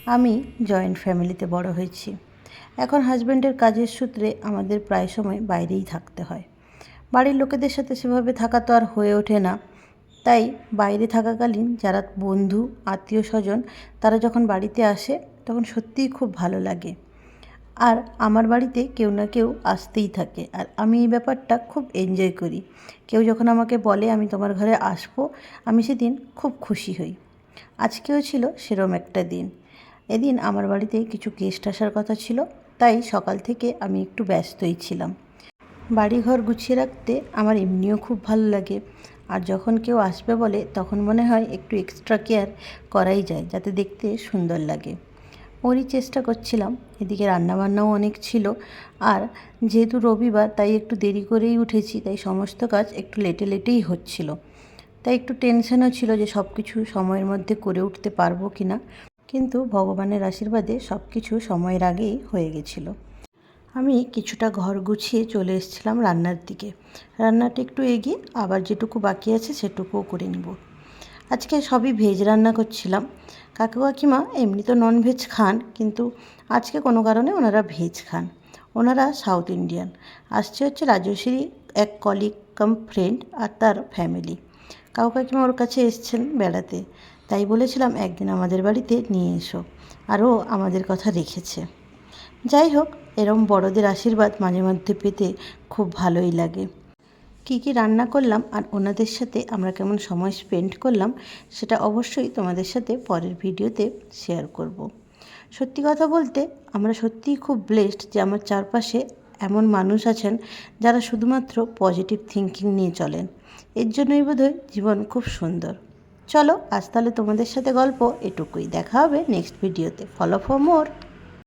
আমি জয়েন্ট ফ্যামিলিতে বড় হয়েছি। এখন হাজব্যান্ডের কাজের সূত্রে আমাদের প্রায় সময় বাইরেই থাকতে হয়। বাড়ির লোকেদের সাথে সেভাবে থাকা তো আর হয়ে ওঠে না। তাই বাইরে থাকাকালীন যারা বন্ধু আত্মীয় স্বজন তারা যখন বাড়িতে আসে তখন সত্যিই খুব ভালো লাগে। আর আমার বাড়িতে কেউ না কেউ আসতেই থাকে, আর আমি এই ব্যাপারটা খুব এনজয় করি। কেউ যখন আমাকে বলে আমি তোমার ঘরে আসবো, আমি সেদিন খুব খুশি হই। আজকেও ছিল সেরম একটা দিন। এদিন আমার বাড়িতে কিছু গেস্ট আসার কথা ছিল, তাই সকাল থেকে আমি একটু ব্যস্তই ছিলাম। বাড়িঘর গুছিয়ে রাখতে আমার এমনিও খুব ভালো লাগে, আর যখন কেউ আসবে বলে তখন মনে হয় একটু এক্সট্রা কেয়ার করাই যায় যাতে দেখতে সুন্দর লাগে। ওরই চেষ্টা করছিলাম। এদিকে রান্নাবান্নাও অনেক ছিল, আর যেহেতু রবিবার তাই একটু দেরি করেই উঠেছি, তাই সমস্ত কাজ একটু লেটেই হচ্ছিল। তাই একটু টেনশনও ছিল যে সব কিছু সময়ের মধ্যে করে উঠতে পারবো কি না, কিন্তু ভগবানের আশীর্বাদে সব কিছু সময়ের আগেই হয়ে গেছিলো। আমি কিছুটা ঘর গুছিয়ে চলে এসেছিলাম রান্নার দিকে। রান্নাটা একটু এগিয়ে আবার যেটুকু বাকি আছে সেটুকুও করে নিব। আজকে সবই ভেজ রান্না করছিলাম। কাকু কাকিমা এমনি তো ননভেজ খান, কিন্তু আজকে কোনো কারণে ওনারা ভেজ খান। ওনারা সাউথ ইন্ডিয়ান। আসছে হচ্ছে রাজশ্রী এক কলিগ কাম ফ্রেন্ড আর তার ফ্যামিলি। কাকু কাকিমা ওর কাছে এসছেন বেড়াতে, তাই বলেছিলাম একদিন আমাদের বাড়িতে নিয়ে এসো, আরও আমাদের কথা রেখেছে। যাই হোক, এরম বড়দের আশীর্বাদ মাঝে মধ্যে পেতে খুব ভালোই লাগে। কী কী রান্না করলাম আর ওনাদের সাথে আমরা কেমন সময় স্পেন্ড করলাম সেটা অবশ্যই তোমাদের সাথে পরের ভিডিওতে শেয়ার করব। সত্যি কথা বলতে আমরা সত্যিই খুব ব্লেসড যে আমার চারপাশে এমন মানুষ আছেন যারা শুধুমাত্র পজিটিভ থিঙ্কিং নিয়ে চলেন। এর জন্যই বোধহয় জীবন খুব সুন্দর। চলো আজ তাহলে তোমাদের সাথে গল্প এটুকুই। দেখা হবে নেক্সট ভিডিওতে। Follow for more.